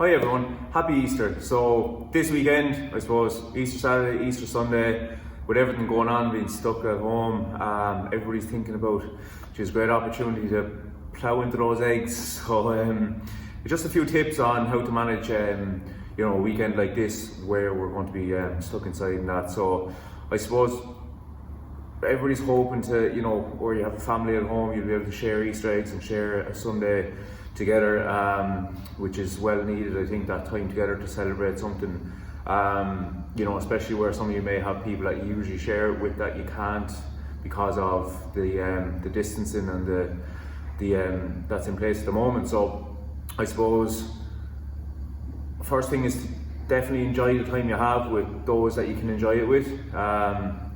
Hi everyone, happy Easter. So this weekend, I suppose, Easter Saturday, Easter Sunday, with everything going on, being stuck at home, everybody's thinking about just a great opportunity to plough into those eggs. So just a few tips on how to manage a weekend like this where we're going to be stuck inside and that. So I suppose everybody's hoping to, where you have a family at home, you'll be able to share Easter eggs and share a Sunday together, which is well needed. I think that time together to celebrate something, especially where some of you may have people that you usually share it with that you can't because of the distancing and the that's in place at the moment. So I suppose first thing is to definitely enjoy the time you have with those that you can enjoy it with.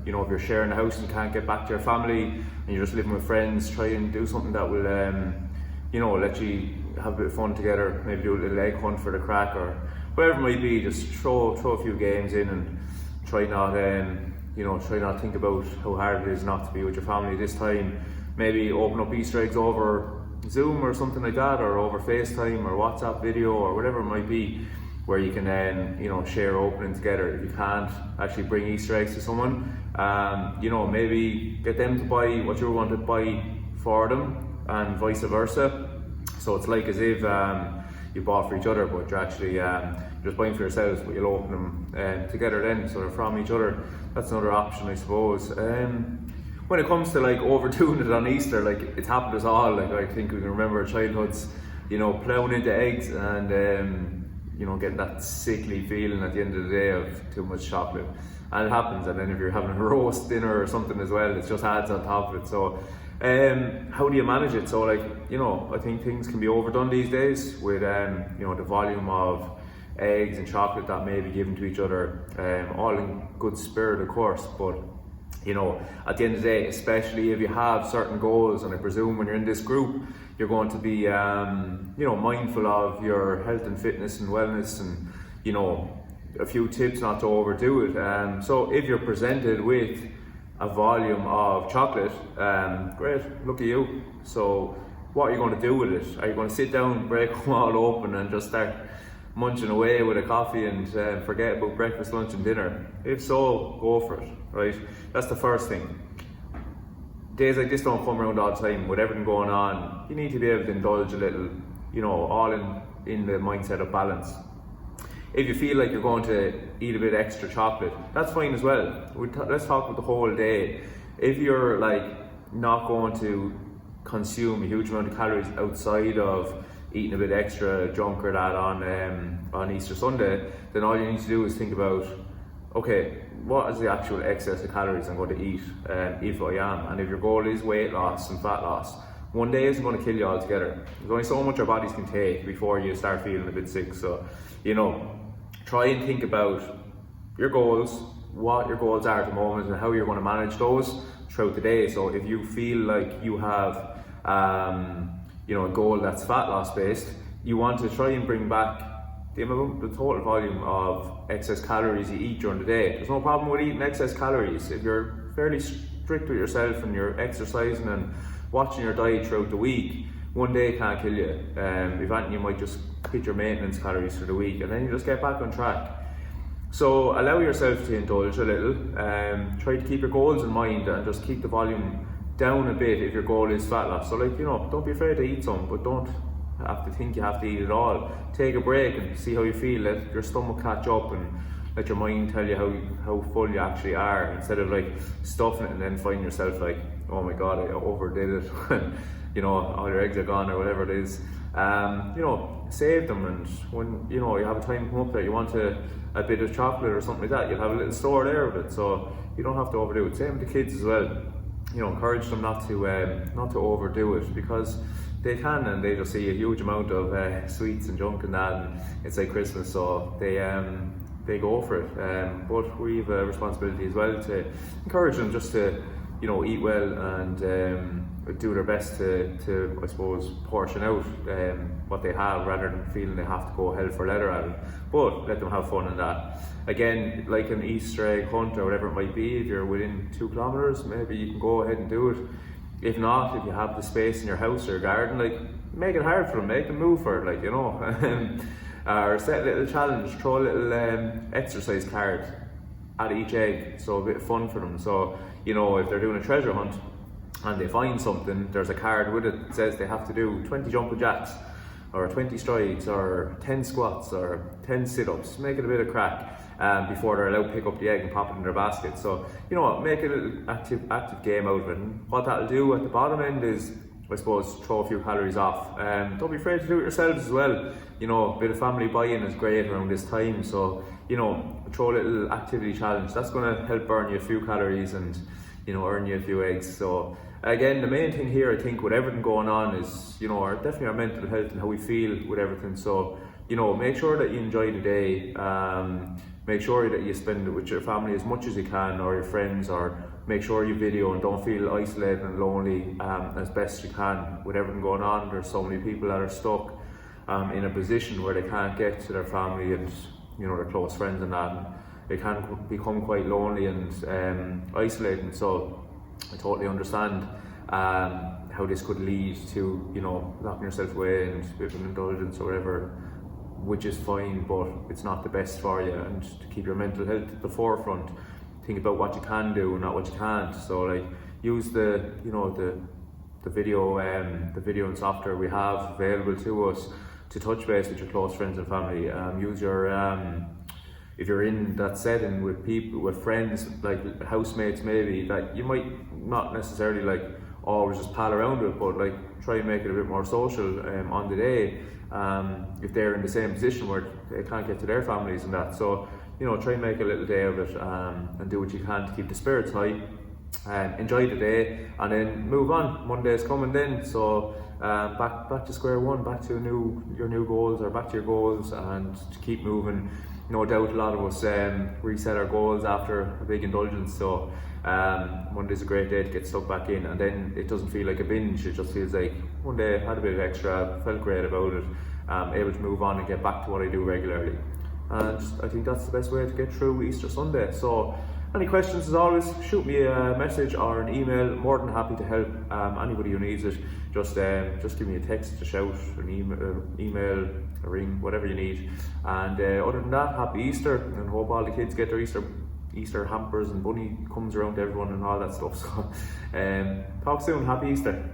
If you're sharing a house and you can't get back to your family and you're just living with friends, try and do something that will let you have a bit of fun together. Maybe do a little egg hunt for the crack or whatever it might be. Just throw a few games in and try not think about how hard it is not to be with your family this time. Maybe open up Easter eggs over Zoom or something like that, or over FaceTime or WhatsApp video or whatever it might be, where you can share opening together. If you can't actually bring Easter eggs to someone, maybe get them to buy what you're going to buy for them, and vice versa. So it's like as if you bought for each other, but you're actually just buying for yourselves, but you'll open them together then, so they're from each other. That's another option, I suppose. When it comes to overdoing it on Easter, it's happened to us all. I think we can remember our childhoods, ploughing into eggs and getting that sickly feeling at the end of the day of too much chocolate. And it happens, and then if you're having a roast dinner or something as well, it just adds on top of it. So how do you manage it? So I think things can be overdone these days with the volume of eggs and chocolate that may be given to each other, all in good spirit of course, but at the end of the day, especially if you have certain goals, and I presume when you're in this group you're going to be mindful of your health and fitness and wellness, and a few tips not to overdo it. So if you're presented with a volume of chocolate, great, look at you. So what are you going to do with it? Are you going to sit down, break them all open and just start munching away with a coffee and forget about breakfast, lunch and dinner? If so, go for it, right? That's the first thing. Days like this don't come around all the time. With everything going on, you need to be able to indulge a little, all in the mindset of balance. If you feel like you're going to eat a bit extra chocolate, that's fine as well. Let's talk about the whole day. If you're not going to consume a huge amount of calories outside of eating a bit extra junk or that on Easter Sunday, then all you need to do is think about, okay, what is the actual excess of calories I'm going to eat if I am? And if your goal is weight loss and fat loss, one day isn't going to kill you altogether. There's only so much our bodies can take before you start feeling a bit sick. So, try and think about your goals, what your goals are at the moment, and how you're going to manage those throughout the day. So if you feel like you have a goal that's fat loss based, you want to try and bring back the total volume of excess calories you eat during the day. There's no problem with eating excess calories if you're fairly strict with yourself and you're exercising and watching your diet throughout the week. One day can't kill you. If anything, you might just hit your maintenance calories for the week and then you just get back on track. So allow yourself to indulge a little. Try to keep your goals in mind and just keep the volume down a bit if your goal is fat loss. So don't be afraid to eat some, but don't have to think you have to eat it all. Take a break and see how you feel. Let your stomach catch up and let your mind tell you how full you actually are, instead of stuffing it and then find yourself oh my god, I overdid it. All your eggs are gone or whatever it is. Save them, and when you have a time come up that you want a bit of chocolate or something like that, you'll have a little store there of it, so you don't have to overdo it. Same with the kids as well. Encourage them not to overdo it, because they can, and they just see a huge amount of sweets and junk and that, and it's like Christmas, so they go for it. But we have a responsibility as well to encourage them just to eat well and do their best to I suppose portion out what they have, rather than feeling they have to go hell for leather at it. But let them have fun in that. Again, like an Easter egg hunt or whatever it might be, if you're within 2 kilometers, maybe you can go ahead and do it. If not, if you have the space in your house or your garden, make it hard for them, make them move for it, or set a little challenge, throw a little exercise card at each egg, so a bit of fun for them. So, you know, if they're doing a treasure hunt and they find something, there's a card with it that says they have to do 20 jumping jacks, or 20 strides, or 10 squats, or 10 sit-ups, make it a bit of crack before they're allowed to pick up the egg and pop it in their basket. So, you know, make it an active game out of it. And what that'll do at the bottom end is, I suppose, throw a few calories off. Don't be afraid to do it yourselves as well. You know, a bit of family buy-in is great around this time. So, you know, throw a little activity challenge. That's going to help burn you a few calories and, you know, earn you a few eggs. So, again, the main thing here, I think, with everything going on is, you know, definitely our mental health and how we feel with everything. So, you know, make sure that you enjoy the day. Make sure that you spend it with your family as much as you can, or your friends, or make sure you video and don't feel isolated and lonely as best you can. With everything going on, there's so many people that are stuck in a position where they can't get to their family and, you know, their close friends and that. And they can become quite lonely and isolating. So I totally understand how this could lead to, you know, locking yourself away and a bit of an indulgence or whatever, which is fine, but it's not the best for you. And to keep your mental health at the forefront, think about what you can do, not what you can't. So, like, use the, you know, the video and software we have available to us to touch base with your close friends and family. Use your if you're in that setting with people, with friends, like housemates maybe, that you might not necessarily like always just pal around with, but like try and make it a bit more social on the day. If they're in the same position where they can't get to their families and that. So, you know, try and make a little day of it and do what you can to keep the spirits high. Enjoy the day and then move on. Monday's coming then, so back to square one, back to your new goals, or back to your goals, and to keep moving. No doubt a lot of us reset our goals after a big indulgence, so Monday's a great day to get stuck back in, and then it doesn't feel like a binge. It just feels like one day I had a bit of extra, felt great about it, able to move on and get back to what I do regularly. And I think that's the best way to get through Easter Sunday. So any questions, as always, shoot me a message or an email. More than happy to help anybody who needs it. Just give me a text, a shout, an email, a ring, whatever you need. And other than that, happy Easter, and hope all the kids get their Easter hampers and bunny comes around to everyone and all that stuff. So talk soon. Happy Easter.